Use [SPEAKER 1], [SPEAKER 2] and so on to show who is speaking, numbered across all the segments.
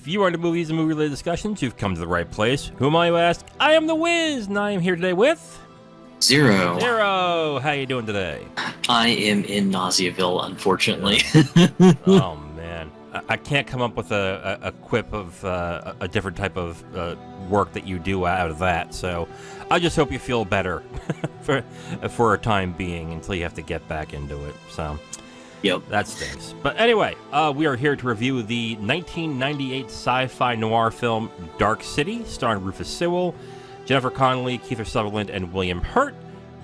[SPEAKER 1] you are into movies and movie-related discussions, you've come to the right place. Who am I, you ask? I am the Wiz, and I am here today with...
[SPEAKER 2] Zero.
[SPEAKER 1] How you doing today?
[SPEAKER 2] I am in Nauseaville, unfortunately.
[SPEAKER 1] Oh, man. I can't come up with a quip of a different type of work that you do out of that, so I just hope you feel better for a time being until you have to get back into it, so...
[SPEAKER 2] Yep.
[SPEAKER 1] That stinks. But anyway, we are here to review the 1998 sci-fi noir film Dark City, starring Rufus Sewell, Jennifer Connelly, Kiefer Sutherland, and William Hurt,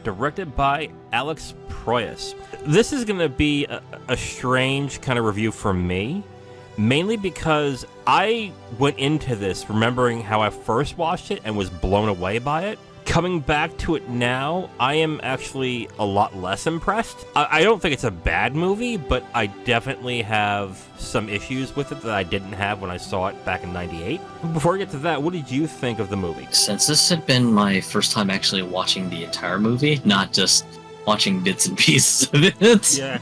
[SPEAKER 1] directed by Alex Proyas. This is going to be a strange kind of review for me, mainly because I went into this remembering how I first watched it and was blown away by it. Coming back to it now, I am actually a lot less impressed. I don't think it's a bad movie, but I definitely have some issues with it that I didn't have when I saw it back in '98. Before I get to that, what did you think of the movie?
[SPEAKER 2] Since this had been my first time actually watching the entire movie, not just watching bits and pieces of it,
[SPEAKER 1] Yeah.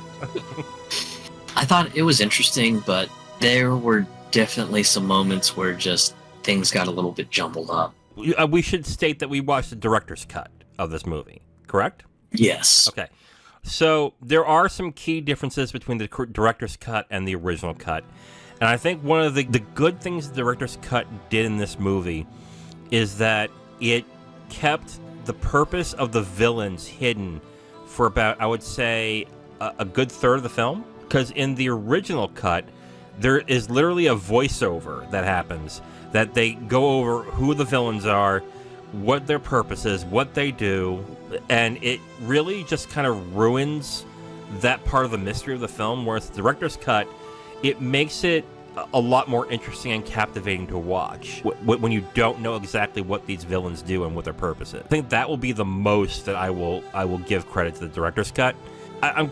[SPEAKER 2] I thought it was interesting, but there were definitely some moments where just things got a little bit jumbled up.
[SPEAKER 1] We should state that we watched the director's cut of this movie, correct?
[SPEAKER 2] Yes.
[SPEAKER 1] Okay. So there are some key differences between the director's cut and the original cut. And I think one of the good things the director's cut did in this movie is that it kept the purpose of the villains hidden for about, I would say, a good third of the film. Because in the original cut, there is literally a voiceover that happens that they go over who the villains are, what their purpose is, what they do, and it really just kind of ruins that part of the mystery of the film, whereas the director's cut, it makes it a lot more interesting and captivating to watch when you don't know exactly what these villains do and what their purpose is. I think that will be the most that I will give credit to the director's cut. I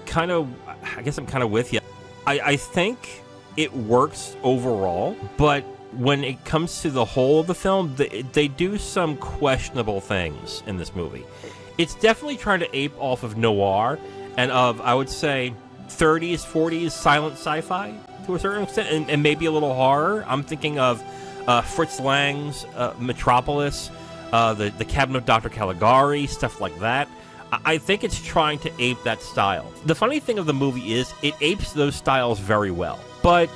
[SPEAKER 1] guess I'm kind of with you. I think it works overall, but when it comes to the whole of the film, they do some questionable things in this movie. It's definitely trying to ape off of noir and of, I would say, 30s, 40s silent sci-fi to a certain extent, and maybe a little horror. I'm thinking of Fritz Lang's Metropolis, the Cabinet of Dr. Caligari, stuff like that. I think it's trying to ape that style. The funny thing of the movie is it apes those styles very well, but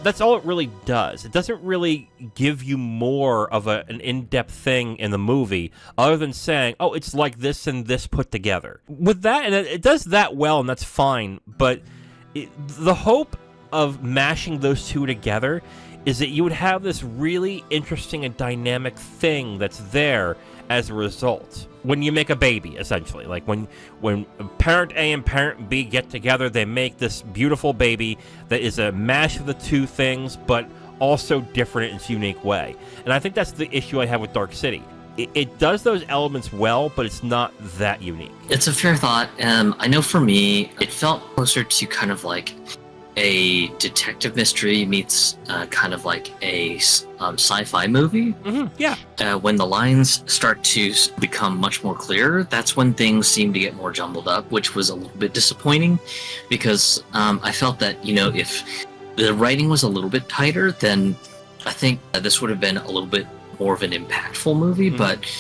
[SPEAKER 1] that's all it really does. It doesn't really give you more of an in-depth thing in the movie other than saying, oh, it's like this and this put together. With that, and it does that well, and that's fine, but the hope of mashing those two together is that you would have this really interesting and dynamic thing that's there as a result. When you make a baby, essentially. Like when parent A and parent B get together, they make this beautiful baby that is a mash of the two things, but also different in its unique way. And I think that's the issue I have with Dark City. It does those elements well, but it's not that unique.
[SPEAKER 2] It's a fair thought. I know for me, it felt closer to kind of like a detective mystery meets kind of like a sci-fi movie.
[SPEAKER 1] Mm-hmm, yeah.
[SPEAKER 2] When the lines start to become much more clear, that's when things seem to get more jumbled up, which was a little bit disappointing because I felt that, if the writing was a little bit tighter, then I think this would have been a little bit more of an impactful movie. Mm-hmm. But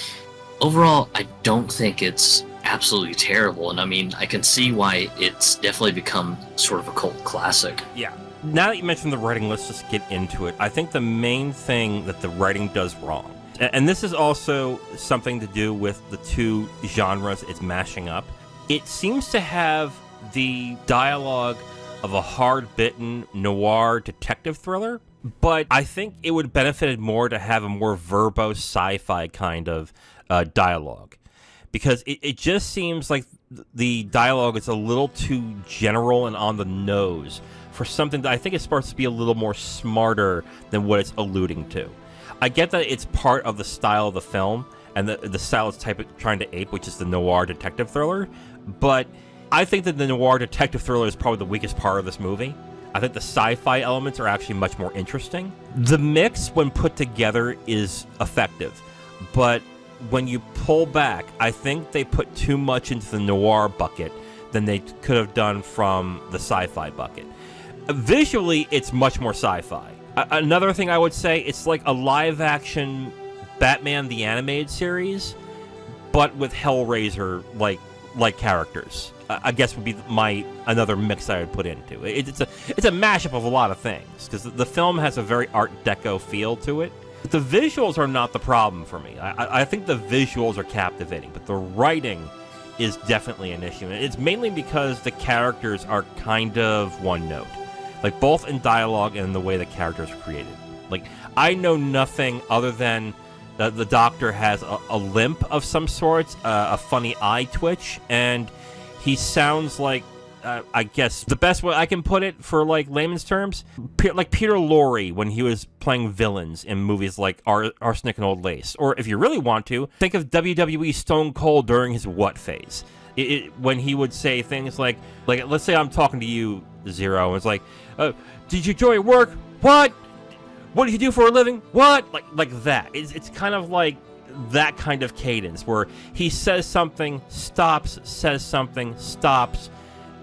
[SPEAKER 2] overall, I don't think it's absolutely terrible, and I mean, I can see why it's definitely become sort of a cult classic.
[SPEAKER 1] Yeah. Now that you mentioned the writing, let's just get into it. I think the main thing that the writing does wrong, and this is also something to do with the two genres it's mashing up, it seems to have the dialogue of a hard-bitten noir detective thriller, but I think it would have benefited more to have a more verbose sci-fi kind of dialogue. Because it just seems like the dialogue is a little too general and on the nose for something that I think is supposed to be a little more smarter than what it's alluding to. I get that it's part of the style of the film and the style it's trying to ape, which is the noir detective thriller, but I think that the noir detective thriller is probably the weakest part of this movie. I think the sci-fi elements are actually much more interesting. The mix, when put together, is effective, but when you pull back, I think they put too much into the noir bucket than they could have done from the sci-fi bucket. Visually, it's much more sci-fi. Another thing I would say, it's like a live-action Batman the Animated Series, but with Hellraiser like characters. I guess would be another mix I would put into it. It's a mashup of a lot of things, because the film has a very Art Deco feel to it. The visuals are not the problem for me. I think the visuals are captivating, but the writing is definitely an issue. And it's mainly because the characters are kind of one note, like both in dialogue and in the way the characters are created. Like, I know nothing other than the Doctor has a limp of some sorts, a funny eye twitch, and he sounds like, I guess the best way I can put it for like layman's terms, like Peter Lorre when he was playing villains in movies like Arsenic and Old Lace. Or if you really want to, think of WWE Stone Cold during his what phase. When he would say things like let's say I'm talking to you, Zero, and it's like, did you enjoy work? What do you do for a living? What? Like that. It's kind of like that kind of cadence where he says something, stops, says something, stops.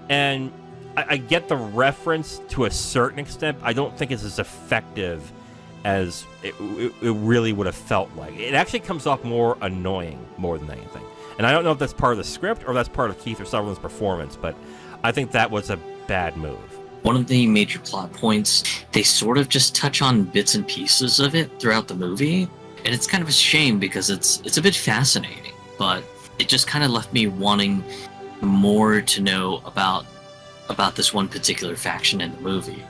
[SPEAKER 1] And I get the reference to a certain extent. I don't think it's as effective as it really would have felt like. It actually comes off more annoying more than anything. And I don't know if that's part of the script or that's part of Kiefer Sutherland's performance, but I think that was a bad move.
[SPEAKER 2] One of the major plot points, they sort of just touch on bits and pieces of it throughout the movie. And it's kind of a shame because it's a bit fascinating, but it just kind of left me wanting more to know about this one particular faction in the movie,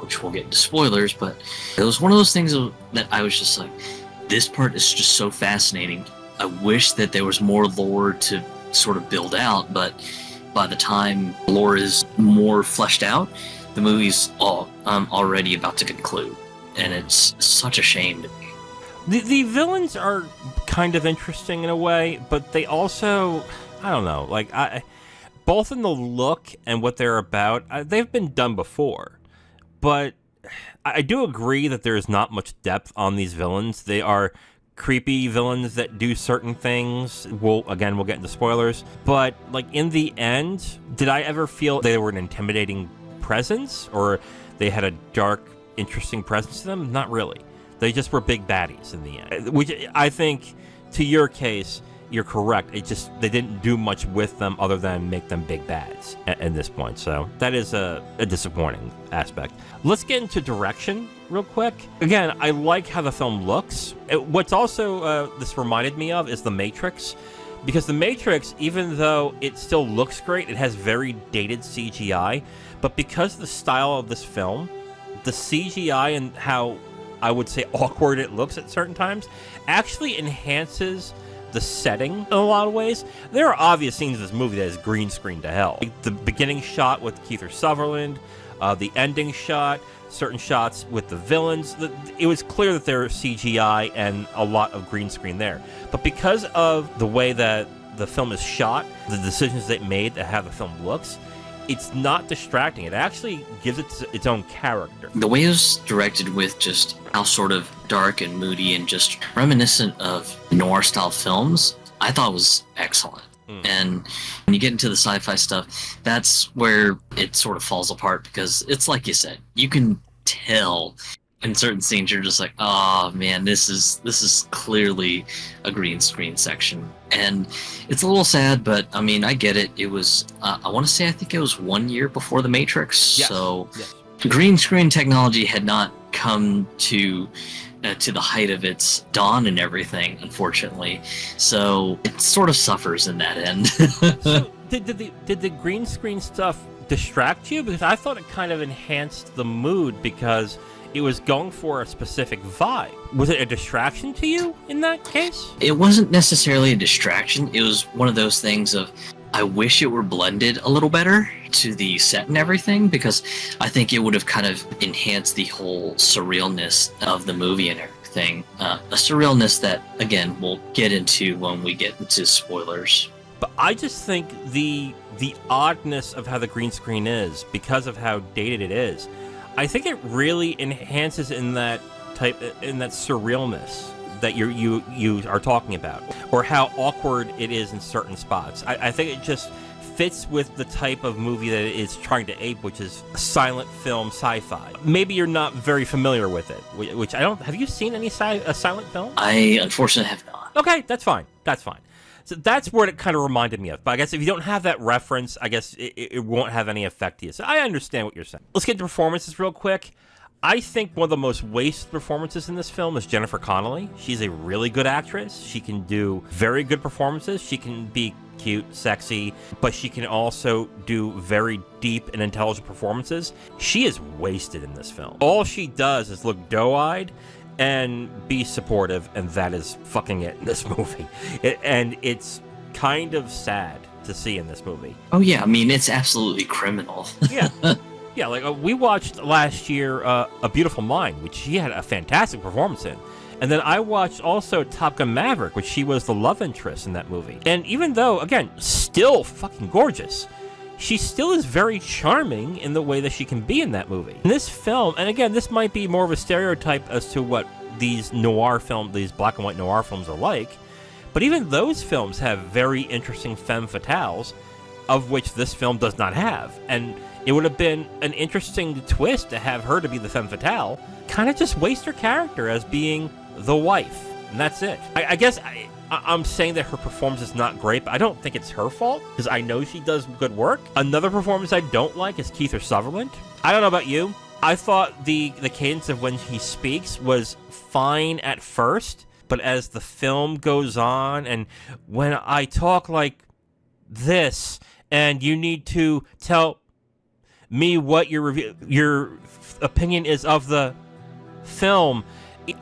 [SPEAKER 2] which we'll get into spoilers, but it was one of those things that I was just like, this part is just so fascinating. I wish that there was more lore to sort of build out, but by the time lore is more fleshed out, the movie's already about to conclude, and it's such a shame to me.
[SPEAKER 1] The villains are kind of interesting in a way, but they also, I don't know, like both in the look and what they're about, they've been done before. But I do agree that there is not much depth on these villains. They are creepy villains that do certain things. We'll get into spoilers. But like in the end, did I ever feel they were an intimidating presence or they had a dark, interesting presence to them? Not really. They just were big baddies in the end, which I think, to your case, you're correct. They didn't do much with them other than make them big bads at this point. So that is a disappointing aspect. Let's get into direction real quick. Again, I like how the film looks. What's also this reminded me of is The Matrix. Because The Matrix, even though it still looks great, it has very dated CGI. But because of the style of this film, the CGI and how I would say awkward it looks at certain times actually enhances the setting in a lot of ways. There are obvious scenes in this movie that is green screen to hell. Like the beginning shot with Kiefer Sutherland, the ending shot, certain shots with the villains. It was clear that there was CGI and a lot of green screen there. But because of the way that the film is shot, the decisions they made to how the film looks, it's not distracting. It actually gives it its own character.
[SPEAKER 2] The way it was directed with just how sort of dark and moody and just reminiscent of noir-style films, I thought was excellent. And when you get into the sci-fi stuff, that's where it sort of falls apart because it's like you said, you can tell in certain scenes you're just like, oh man, this is clearly a green screen section. And it's a little sad, but I mean, I get it. It was, I want to say, I think it was 1 year before The Matrix. Yes. So yes. Green screen technology had not come to the height of its dawn and everything, unfortunately. So it sort of suffers in that end.
[SPEAKER 1] So did the green screen stuff distract you? Because I thought it kind of enhanced the mood because it was going for a specific vibe. Was it a distraction to you in that case?
[SPEAKER 2] It wasn't necessarily a distraction. It was one of those things of, I wish it were blended a little better to the set and everything, because I think it would have kind of enhanced the whole surrealness of the movie and everything. A surrealness that, again, we'll get into when we get into spoilers.
[SPEAKER 1] But I just think the oddness of how the green screen is, because of how dated it is, I think it really enhances in that surrealness that you are talking about, or how awkward it is in certain spots. I think it just fits with the type of movie that it is trying to ape, which is silent film sci-fi. Maybe you're not very familiar with it, which I don't... Have you seen any silent film?
[SPEAKER 2] I unfortunately have not.
[SPEAKER 1] Okay, that's fine. That's fine. So that's what it kind of reminded me of. But I guess if you don't have that reference, I guess it won't have any effect to you. So I understand what you're saying. Let's get to performances real quick. I think one of the most wasted performances in this film is Jennifer Connelly. She's a really good actress. She can do very good performances. She can be cute, sexy, but she can also do very deep and intelligent performances. She is wasted in this film. All she does is look doe-eyed and be supportive, and that is fucking it in this movie. And it's kind of sad to see in this movie.
[SPEAKER 2] Oh yeah, I mean, it's absolutely criminal.
[SPEAKER 1] Yeah. Yeah, like we watched last year A Beautiful Mind, which she had a fantastic performance in. And then I watched also Top Gun Maverick, which she was the love interest in that movie. And even though, again, still fucking gorgeous, she still is very charming in the way that she can be in that movie. In this film, and again, this might be more of a stereotype as to what these noir films, these black and white noir films are like, but even those films have very interesting femme fatales, of which this film does not have. And it would have been an interesting twist to have her to be the femme fatale, kind of just waste her character as being the wife, and that's it. I guess I'm saying that her performance is not great, but I don't think it's her fault, because I know she does good work. Another performance I don't like is Kiefer Sutherland. I don't know about you. I thought the cadence of when he speaks was fine at first, but as the film goes on, and when I talk like this, and you need to tell me what your opinion is of the film,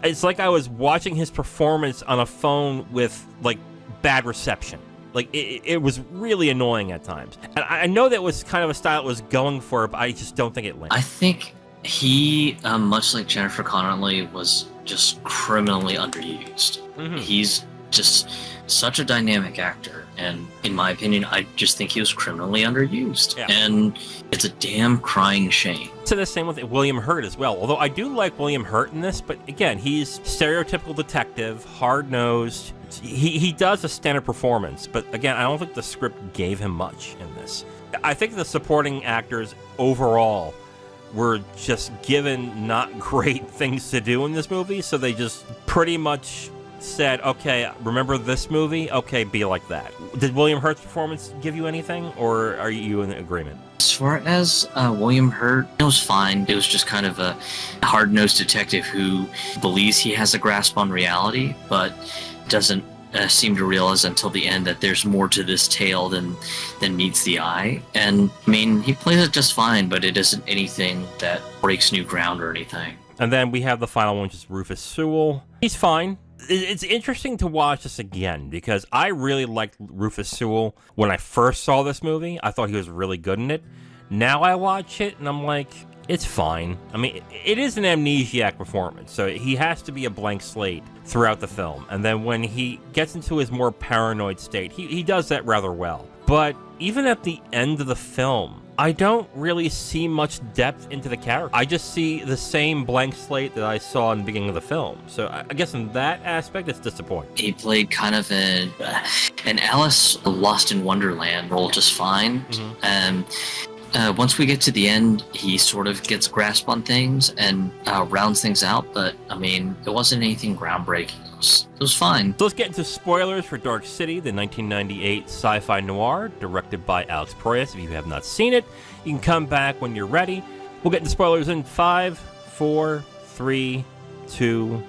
[SPEAKER 1] it's like I was watching his performance on a phone with like bad reception. Like it was really annoying at times. And I know that was kind of a style it was going for, but I just don't think it landed.
[SPEAKER 2] I think he, much like Jennifer Connelly, was just criminally underused. Mm-hmm. He's just such a dynamic actor, and in my opinion, I just think he was criminally underused. Yeah. And it's a damn crying shame.
[SPEAKER 1] So the same with William Hurt as well. Although I do like William Hurt in this, but again, he's stereotypical detective, hard-nosed. He does a standard performance, but again, I don't think the script gave him much in this. I think the supporting actors overall were just given not great things to do in this movie, so they just pretty much said, okay, remember this movie? Okay, be like that. Did William Hurt's performance give you anything, or are you in agreement?
[SPEAKER 2] As far as William Hurt, it was fine. It was just kind of a hard-nosed detective who believes he has a grasp on reality, but doesn't seem to realize until the end that there's more to this tale than meets the eye. And, I mean, he plays it just fine, but it isn't anything that breaks new ground or anything.
[SPEAKER 1] And then we have the final one, which is Rufus Sewell. He's fine. It's interesting to watch this again, because I really liked Rufus Sewell when I first saw this movie. I thought he was really good in it. Now I watch it, and I'm like, it's fine. I mean, it is an amnesiac performance, so he has to be a blank slate throughout the film. And then when he gets into his more paranoid state, he does that rather well. But even at the end of the film, I don't really see much depth into the character. I just see the same blank slate that I saw in the beginning of the film. So I guess in that aspect, it's disappointing.
[SPEAKER 2] He played kind of an Alice Lost in Wonderland role just fine. Mm-hmm. Once we get to the end, he sort of gets a grasp on things and rounds things out. But, I mean, it wasn't anything groundbreaking. It was fine.
[SPEAKER 1] So let's get into spoilers for Dark City, the 1998 sci-fi noir, directed by Alex Proyas. If you have not seen it, you can come back when you're ready. We'll get into spoilers in 5, 4, 3, 2,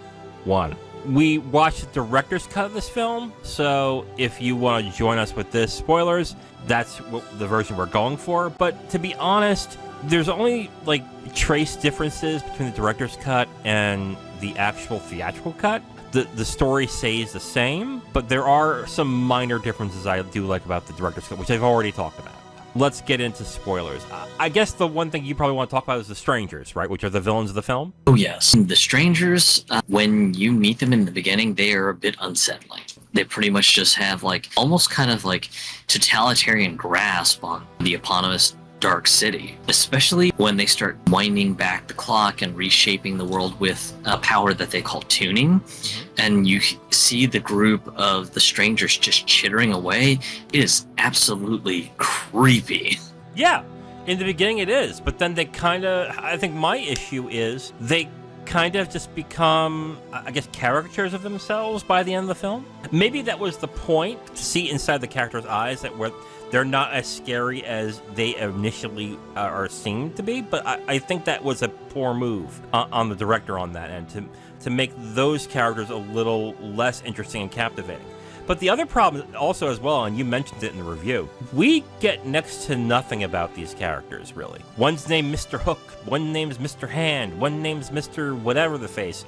[SPEAKER 1] 1. We watched the director's cut of this film, so if you want to join us with this spoilers, that's the version we're going for. But to be honest, there's only like trace differences between the director's cut and the actual theatrical cut. The story stays the same, but there are some minor differences I do like about the director's cut, which I've already talked about. Let's get into spoilers. I guess the one thing you probably want to talk about is the strangers, right? Which are the villains of the film?
[SPEAKER 2] Oh, yes. The strangers, when you meet them in the beginning, they are a bit unsettling. They pretty much just have, like, almost kind of, like, totalitarian grasp on the eponymous Dark City, especially when they start winding back the clock and reshaping the world with a power that they call tuning. And you see the group of the strangers just chittering away. It is absolutely creepy.
[SPEAKER 1] Yeah, in the beginning it is, but then they kind of, I think my issue is they kind of just become, I guess, caricatures of themselves by the end of the film. Maybe that was the point, to see inside the character's eyes, that where they're not as scary as they initially are seen to be, but I think that was a poor move on the director on that end, to make those characters a little less interesting and captivating. But the other problem also as well, and you mentioned it in the review, we get next to nothing about these characters, really. One's named Mr. Hook, one name's Mr. Hand, one name's Mr. whatever the face,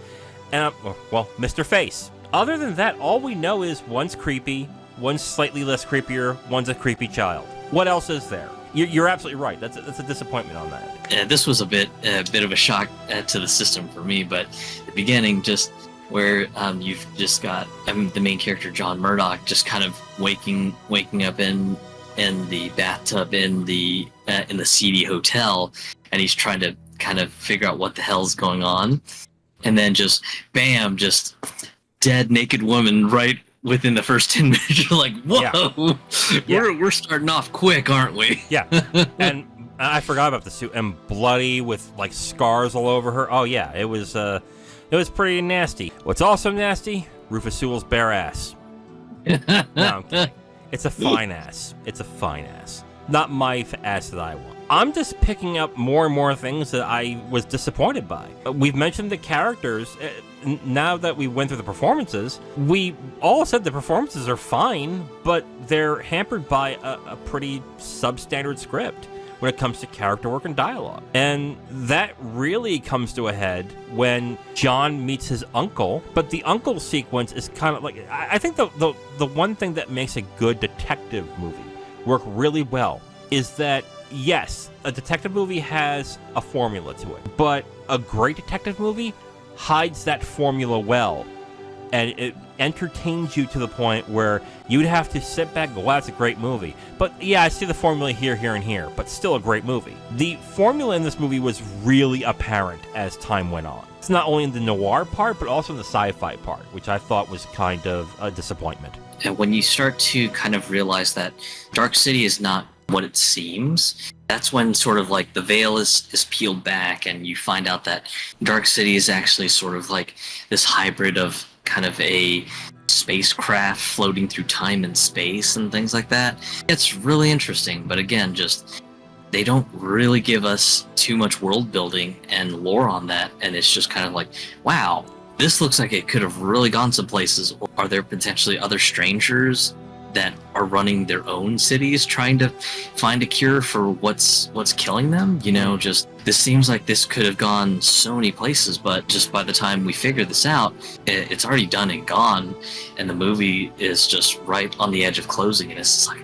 [SPEAKER 1] and, well, Mr. Face. Other than that, all we know is one's creepy, one's slightly less creepier, one's a creepy child. What else is there? You're absolutely right. That's a disappointment on that.
[SPEAKER 2] This was a bit of a shock to the system for me, but the beginning, just where you've just got the main character John Murdoch just kind of waking up in the bathtub in the seedy hotel, and he's trying to kind of figure out what the hell's going on, and then just bam, just dead naked woman right within the first 10 minutes. You're like, whoa, yeah. We're starting off quick, aren't we?
[SPEAKER 1] Yeah. And I forgot about the suit, and bloody with like scars all over her. Oh yeah, it was pretty nasty. What's also nasty? Rufus Sewell's bare ass. No, I'm kidding. It's a fine ass. It's a fine ass. Not my ass that I want. I'm just picking up more and more things that I was disappointed by. We've mentioned the characters. Now that we went through the performances, we all said the performances are fine, but they're hampered by a pretty substandard script when it comes to character work and dialogue. And that really comes to a head when John meets his uncle, but the uncle sequence is kind of like, I think the one thing that makes a good detective movie work really well is that, yes, a detective movie has a formula to it, but a great detective movie hides that formula well, and it entertains you to the point where you'd have to sit back and go, wow, that's a great movie. But yeah, I see the formula here, and here, but still a great movie. The formula in this movie was really apparent as time went on. It's not only in the noir part, but also in the sci-fi part, which I thought was kind of a disappointment.
[SPEAKER 2] And when you start to kind of realize that Dark City is not what it seems, that's when sort of like the veil is peeled back, and you find out that Dark City is actually sort of like this hybrid of kind of a spacecraft floating through time and space and things like that. It's really interesting, but again, just they don't really give us too much world building and lore on that, and it's just kind of like, wow, this looks like it could have really gone some places. Are there potentially other strangers that are running their own cities trying to find a cure for what's killing them? You know, just this seems like this could have gone so many places, but just by the time we figure this out, it's already done and gone, and the movie is just right on the edge of closing, and it's like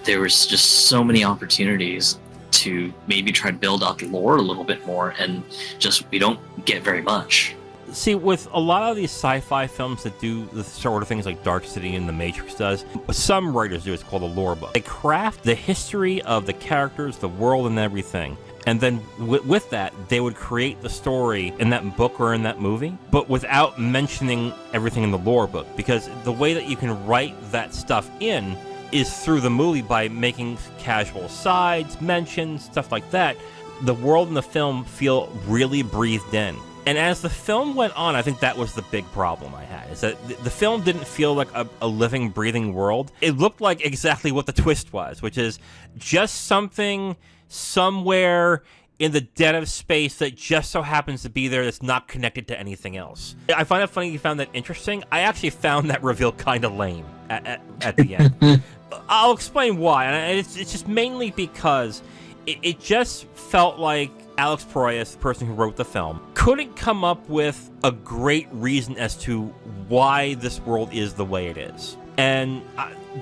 [SPEAKER 2] there was just so many opportunities to maybe try to build out the lore a little bit more, and just we don't get very much.
[SPEAKER 1] See, with a lot of these sci-fi films that do the sort of things like Dark City and The Matrix does, some writers do, it's called a lore book. They craft the history of the characters, the world, and everything. And then with that, they would create the story in that book or in that movie, but without mentioning everything in the lore book. Because the way that you can write that stuff in is through the movie by making casual asides, mentions, stuff like that. The world and the film feel really breathed in. And as the film went on, I think that was the big problem I had, is that the film didn't feel like a living, breathing world. It looked like exactly what the twist was, which is just something somewhere in the dead of space that just so happens to be there that's not connected to anything else. I find it funny you found that interesting. I actually found that reveal kind of lame at the end. I'll explain why, and it's just mainly because it just felt like Alex Proyas, the person who wrote the film, couldn't come up with a great reason as to why this world is the way it is. And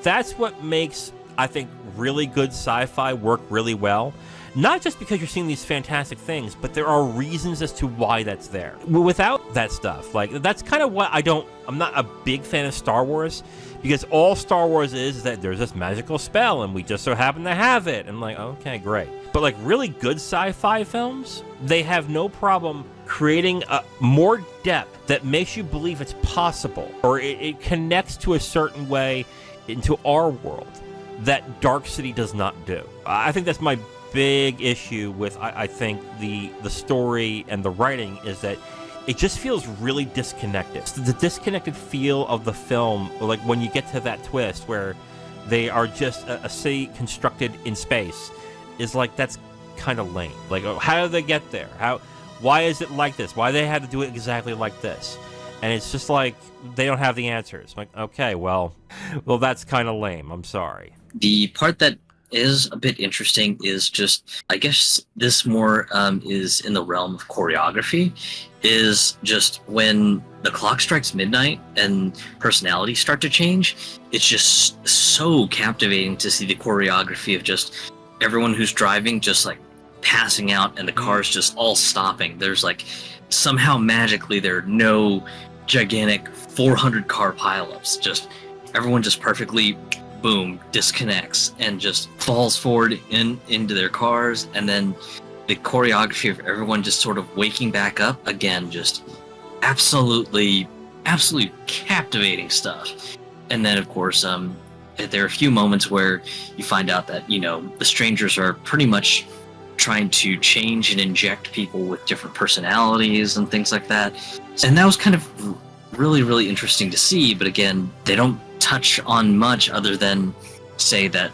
[SPEAKER 1] that's what makes I think really good sci-fi work really well. Not just because you're seeing these fantastic things, but there are reasons as to why that's there. Without that stuff, like, that's kind of what I'm not a big fan of Star Wars, because all Star Wars is that there's this magical spell and we just so happen to have it. And I'm like, okay, great. But like really good sci-fi films, they have no problem creating more depth that makes you believe it's possible, or it connects to a certain way into our world that Dark City does not do. I think that's my big issue with, I think, the story and the writing, is that it just feels really disconnected. So the disconnected feel of the film, like when you get to that twist where they are just a city constructed in space, is like, that's kind of lame. Like, how did they get there? Why is it like this? Why they had to do it exactly like this? And it's just like, they don't have the answers. I'm like, okay, well, that's kind of lame. I'm sorry.
[SPEAKER 2] The part that is a bit interesting is just, I guess this more is in the realm of choreography, is just when the clock strikes midnight and personalities start to change, it's just so captivating to see the choreography of just everyone who's driving just like passing out and the cars just all stopping. There's like, somehow magically there are no gigantic 400 car pileups, just everyone just perfectly boom disconnects and just falls forward into their cars, and then the choreography of everyone just sort of waking back up again, just absolutely captivating stuff. And then of course there are a few moments where you find out that, you know, the strangers are pretty much trying to change and inject people with different personalities and things like that. And that was kind of really interesting to see, but again, they don't touch on much other than say that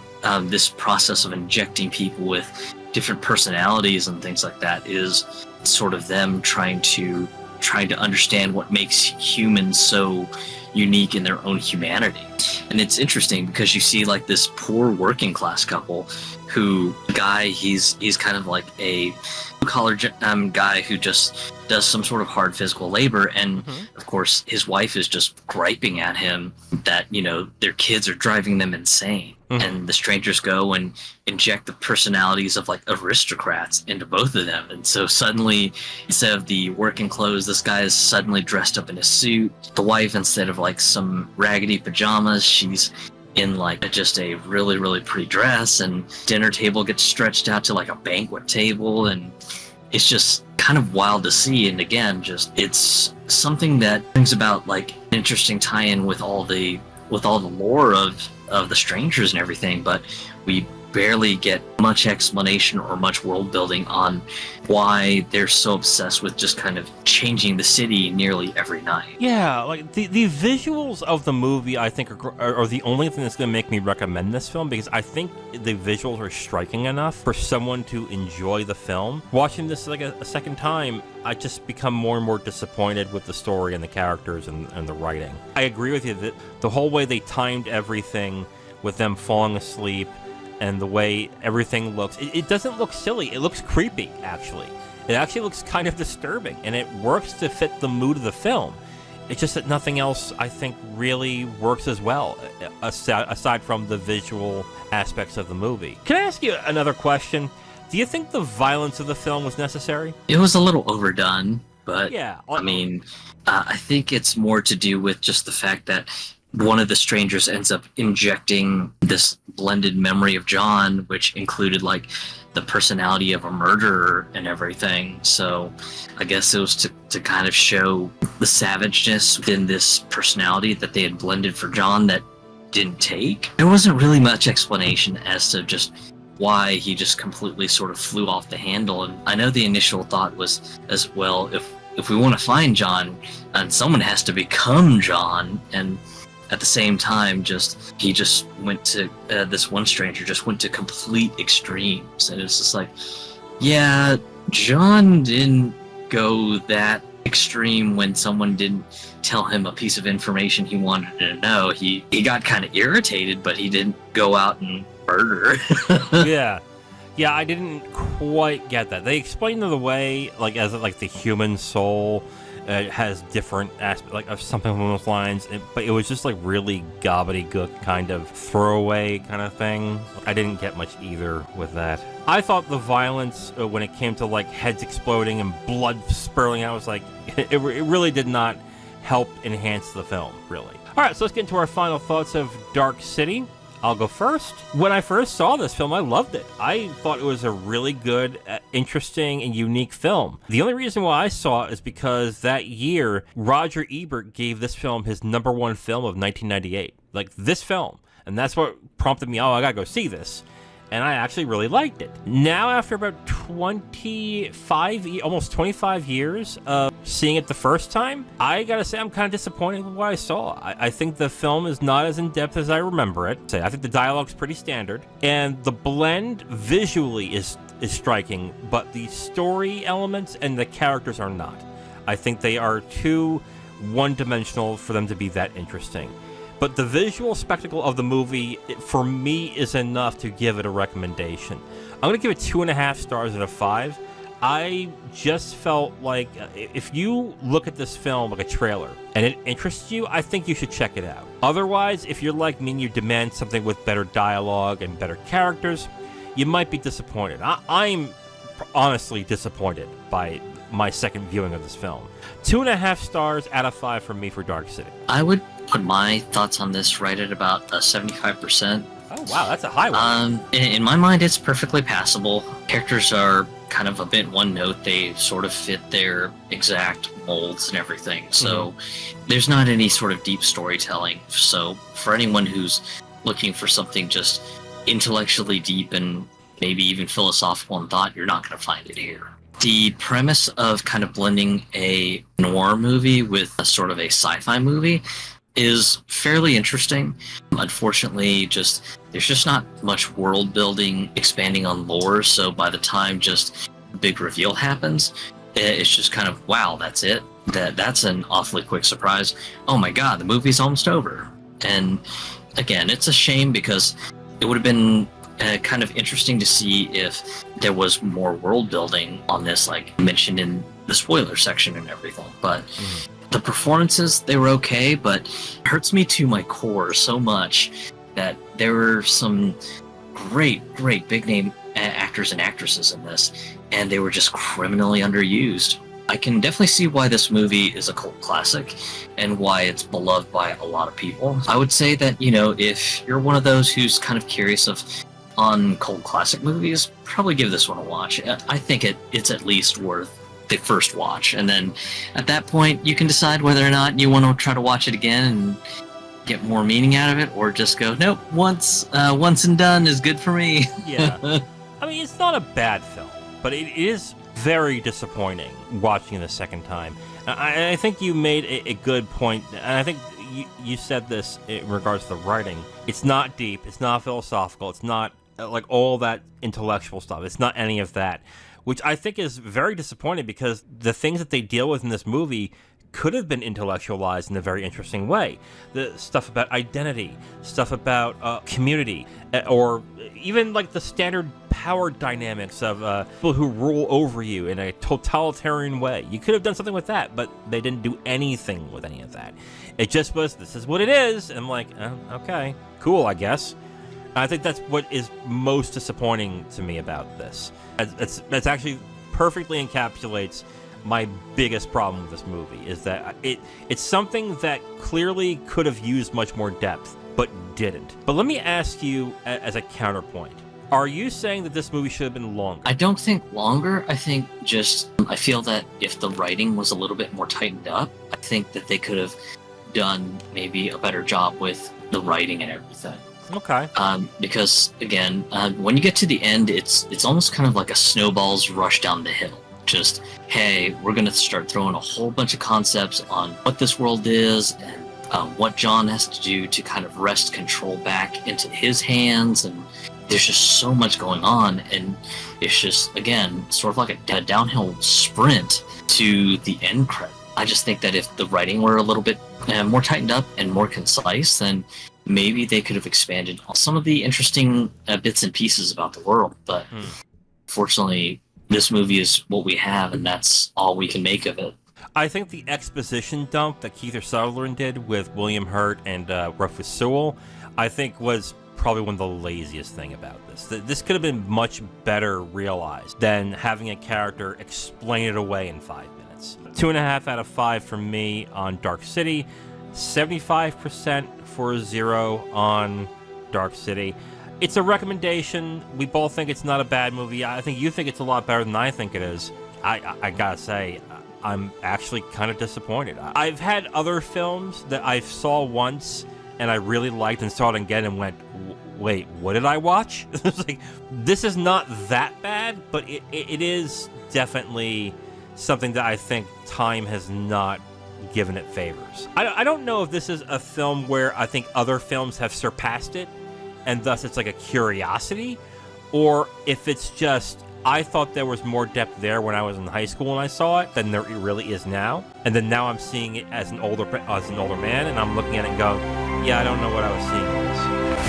[SPEAKER 2] this process of injecting people with different personalities and things like that is sort of them trying to understand what makes humans so unique in their own humanity. And it's interesting because you see like this poor working class couple who, the guy, he's kind of like a blue-collar guy who just does some sort of hard physical labor, and of course his wife is just griping at him that, you know, their kids are driving them insane. And the strangers go and inject the personalities of like aristocrats into both of them, and so suddenly, instead of the working clothes, this guy is suddenly dressed up in a suit. The wife, instead of like some raggedy pajamas, she's in like just a really pretty dress, and dinner table gets stretched out to like a banquet table, and it's just kind of wild to see. And again, just it's something that brings about like an interesting tie-in with all the lore of the strangers and everything, but we barely get much explanation or much world building on why they're so obsessed with just kind of changing the city nearly every night.
[SPEAKER 1] Yeah, like the visuals of the movie, I think, are the only thing that's going to make me recommend this film, because I think the visuals are striking enough for someone to enjoy the film. Watching this like a second time, I just become more and more disappointed with the story and the characters and the writing. I agree with you that the whole way they timed everything with them falling asleep and the way everything looks, it doesn't look silly. It looks creepy, actually. It actually looks kind of disturbing, and it works to fit the mood of the film. It's just that nothing else, I think, really works as well, aside from the visual aspects of the movie. Can I ask you another question? Do you think the violence of the film was necessary?
[SPEAKER 2] It was a little overdone, but
[SPEAKER 1] yeah,
[SPEAKER 2] I mean, I think it's more to do with just the fact that one of the strangers ends up injecting this blended memory of John, which included like the personality of a murderer and everything. So I guess it was to kind of show the savageness within this personality that they had blended for John that didn't take. There wasn't really much explanation as to just why he just completely sort of flew off the handle. And I know the initial thought was as well, if we want to find John, and someone has to become John. And at the same time, he just went to this one stranger just went to complete extremes, and it's just like, yeah, John didn't go that extreme when someone didn't tell him a piece of information he wanted to know. He got kind of irritated, but he didn't go out and murder.
[SPEAKER 1] Yeah, I didn't quite get that. They explained it away like as like the human soul It has different aspects, like of something along those lines, but it was just like really gobbledygook kind of throwaway kind of thing. I didn't get much either with that. I thought the violence when it came to like heads exploding and blood spurling out was like, it really did not help enhance the film, really. All right, so let's get into our final thoughts of Dark City. I'll go first. When I first saw this film, I loved it. I thought it was a really good, interesting, and unique film. The only reason why I saw it is because that year, Roger Ebert gave this film his #1 film of 1998. Like, this film. And that's what prompted me, I gotta go see this. And I actually really liked it. Now, after about almost 25 years of seeing it the first time, I gotta say I'm kind of disappointed with what I saw. I think the film is not as in-depth as I remember it. I think the dialogue's pretty standard. And the blend visually is striking, but the story elements and the characters are not. I think they are too one-dimensional for them to be that interesting. But the spectacle of the movie, for me, is enough to give it a recommendation. I'm going to give it 2.5 stars out of 5. I just felt like if you look at this film like a trailer and it interests you, I think you should check it out. Otherwise, if you're like me and you demand something with better dialogue and better characters, you might be disappointed. I'm honestly disappointed by my second viewing of this film. 2.5 stars out of 5 from me for Dark City.
[SPEAKER 2] I would put my thoughts on this right at about 75%.
[SPEAKER 1] Oh wow, that's a high one.
[SPEAKER 2] In my mind, it's perfectly passable. Characters are kind of a bit one note. They sort of fit their exact molds and everything. So there's not any sort of deep storytelling. So for anyone who's looking for something just intellectually deep and maybe even philosophical in thought, you're not going to find it here. The premise of kind of blending a noir movie with a sort of a sci-fi movie is fairly interesting. Unfortunately, there's just not much world building, expanding on lore, so by the time just the big reveal happens, it's just kind of, wow, that's it? That's an awfully quick surprise. Oh my god, the movie's almost over. And again, it's a shame because it would have been kind of interesting to see if there was more world building on this, like mentioned in the spoiler section and everything. But the performances, they were okay, but it hurts me to my core so much that there were some great big name actors and actresses in this, and they were just criminally underused. I can definitely see why this movie is a cult classic and why it's beloved by a lot of people. I would say that, if you're one of those who's kind of curious on cult classic movies, probably give this one a watch. I think it's at least worth the first watch, and then at that point you can decide whether or not you want to try to watch it again and get more meaning out of it, or just go, nope, once and done is good for me.
[SPEAKER 1] Yeah. I mean, it's not a bad film, but it is very disappointing watching it a second time. I think you made a good point, and I think you said this in regards to the writing. It's not deep, it's not philosophical, it's not like all that intellectual stuff. It's not any of that, which I think is very disappointing because the things that they deal with in this movie could have been intellectualized in a very interesting way. The stuff about identity, stuff about community, or even like the standard power dynamics of people who rule over you in a totalitarian way. You could have done something with that, but they didn't do anything with any of that. It just was, this is what it is, and I'm like, okay, cool, I guess. I think that's what is most disappointing to me about this. That's actually perfectly encapsulates my biggest problem with this movie, is that it's something that clearly could have used much more depth, but didn't. But let me ask you as a counterpoint. Are you saying that this movie should have been longer?
[SPEAKER 2] I don't think longer. I think I feel that if the writing was a little bit more tightened up, I think that they could have done maybe a better job with the writing and everything.
[SPEAKER 1] Okay.
[SPEAKER 2] Because again, when you get to the end, it's almost kind of like a snowball's rush down the hill. Just, hey, we're going to start throwing a whole bunch of concepts on what this world is and what John has to do to kind of wrest control back into his hands. And there's just so much going on. And it's just, again, sort of like a downhill sprint to the end credit. I just think that if the writing were a little bit more tightened up and more concise, then maybe they could have expanded on some of the interesting bits and pieces about the world. But fortunately, this movie is what we have, and that's all we can make of it.
[SPEAKER 1] I think the exposition dump that Kiefer Sutherland did with William Hurt and Rufus Sewell, I think was probably one of the laziest thing about this. This could have been much better realized than having a character explain it away in 5 minutes. 2.5 out of 5 from me on Dark City, 75% for 0 on Dark City. It's a recommendation. We both think it's not a bad movie. I think you think it's a lot better than I think it is. I gotta say, I'm actually kind of disappointed. I've had other films that I saw once and I really liked and saw it again and went, wait, what did I watch? It's like, this is not that bad, but it is definitely something that I think time has not given it favors. I don't know if this is a film where I think other films have surpassed it, and thus it's like a curiosity, or if it's just, I thought there was more depth there when I was in high school and I saw it than there really is now. And then now I'm seeing it as an older man, and I'm looking at it and going, yeah, I don't know what I was seeing in this.